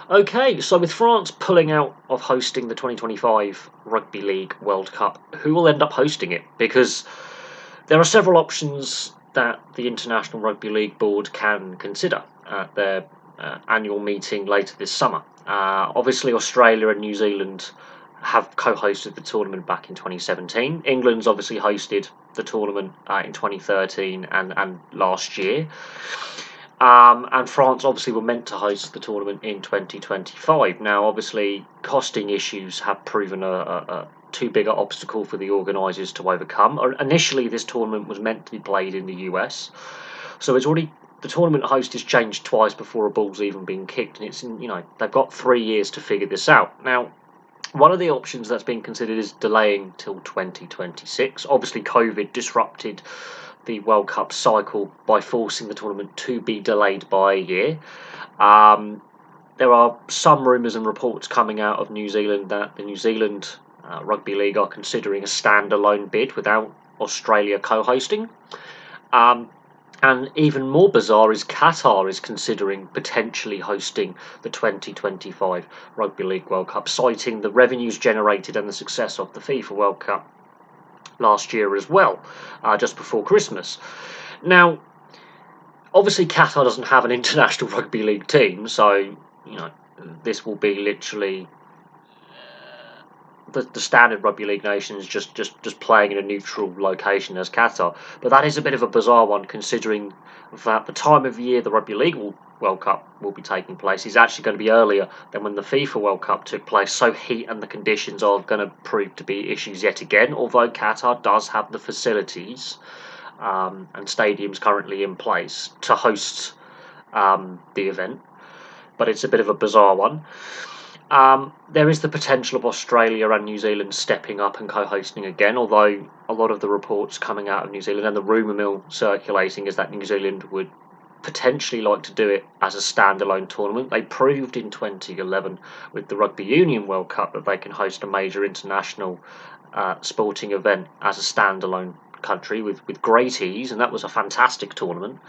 Okay, so with France pulling out of hosting the 2025 Rugby League World Cup, who will end up hosting it? Because there are several options that the International Rugby League Board can consider at their annual meeting later this summer. Obviously, Australia and New Zealand have co-hosted the tournament back in 2017. England's obviously hosted the tournament in 2013 and last year. And France obviously were meant to host the tournament in 2025. Now, obviously, costing issues have proven a too big an obstacle for the organisers to overcome. Initially, this tournament was meant to be played in the US, so the tournament host has changed twice before a ball's even been kicked, and they've got 3 years to figure this out. Now, one of the options that's been considered is delaying till 2026. Obviously, COVID disrupted the World Cup cycle by forcing the tournament to be delayed by a year. Um, there are some rumours and reports coming out of New Zealand that the New Zealand Rugby League are considering a standalone bid without Australia co-hosting. Um, and even more bizarre is Qatar is considering potentially hosting the 2025 Rugby League World Cup, citing the revenues generated and the success of the FIFA World Cup last year as well, just before Christmas. Now, obviously, Qatar doesn't have an international rugby league team, so this will be literally the standard rugby league nations just playing in a neutral location as Qatar. But that is a bit of a bizarre one, considering that the time of year the Rugby League World Cup will be taking place is actually going to be earlier than when the FIFA World Cup took place. So heat and the conditions are going to prove to be issues yet again. Although Qatar does have the facilities and stadiums currently in place to host the event, but it's a bit of a bizarre one. There is the potential of Australia and New Zealand stepping up and co-hosting again, although a lot of the reports coming out of New Zealand and the rumour mill circulating is that New Zealand would potentially like to do it as a standalone tournament. They proved in 2011 with the Rugby Union World Cup that they can host a major international sporting event as a standalone country with great ease, and that was a fantastic tournament.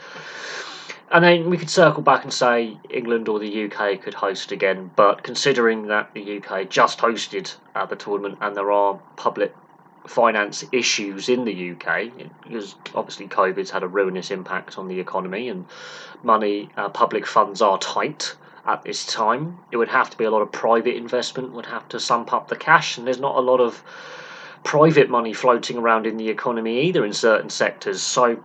And then we could circle back and say England or the UK could host again, but considering that the UK just hosted the tournament and there are public finance issues in the UK, because obviously COVID's had a ruinous impact on the economy and public funds are tight at this time, it would have to be a lot of private investment, would have to sump up the cash, and there's not a lot of private money floating around in the economy either in certain sectors. So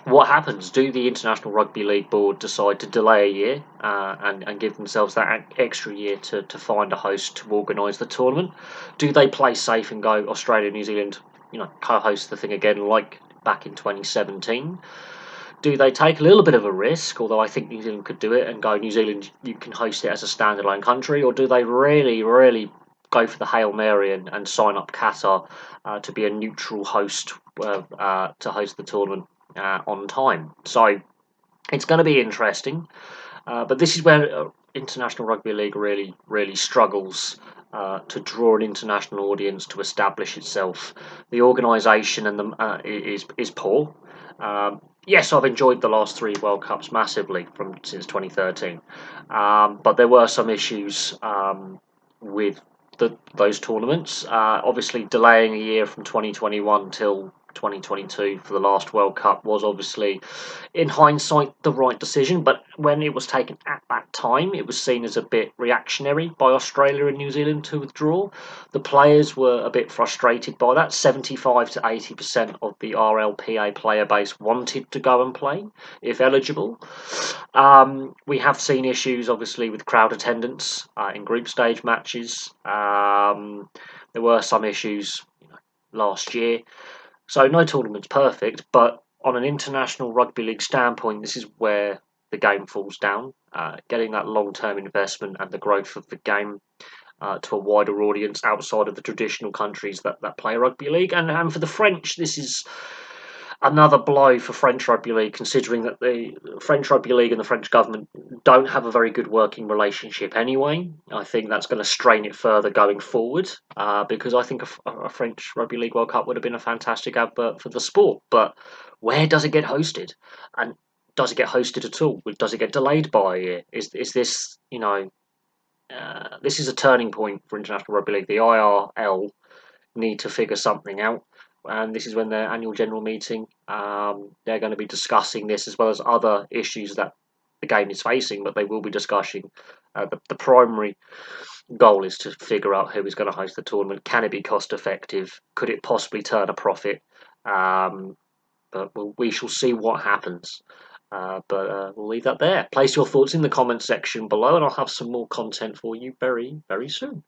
what happens? Do the International Rugby League Board decide to delay a year and give themselves that extra year to find a host to organise the tournament? Do they play safe and go Australia, New Zealand, co-host the thing again like back in 2017? Do they take a little bit of a risk, although I think New Zealand could do it, and go New Zealand, you can host it as a standalone country? Or do they really, really go for the Hail Mary and sign up Qatar to be a neutral host to host the tournament on time? So it's going to be interesting, but this is where International Rugby League really struggles to draw an international audience to establish itself. The organisation and is poor. Yes, I've enjoyed the last three World Cups massively since 2013, but there were some issues with those tournaments. Obviously, delaying a year from 2021 till 2022 for the last World Cup was obviously, in hindsight, the right decision. But when it was taken at that time, it was seen as a bit reactionary by Australia and New Zealand to withdraw. The players were a bit frustrated by that. 75 to 80% of the RLPA player base wanted to go and play if eligible. We have seen issues, obviously, with crowd attendance in group stage matches. There were some issues last year. So no tournament's perfect, but on an international rugby league standpoint, this is where the game falls down. Getting that long-term investment and the growth of the game to a wider audience outside of the traditional countries that play rugby league. And for the French, this is another blow for French rugby league, considering that the French rugby league and the French government don't have a very good working relationship anyway. I think that's going to strain it further going forward, because I think a French rugby league World Cup would have been a fantastic advert for the sport. But where does it get hosted? And does it get hosted at all? Does it get delayed by a year? Is this this is a turning point for International Rugby League. The IRL need to figure something out, and this is when their annual general meeting. They're going to be discussing this as well as other issues that the game is facing, but they will be discussing the primary goal is to figure out who is going to host the tournament. Can it be cost effective? Could it possibly turn a profit? But we shall see what happens. But we'll leave that there. Place your thoughts in the comment section below, and I'll have some more content for you very, very soon.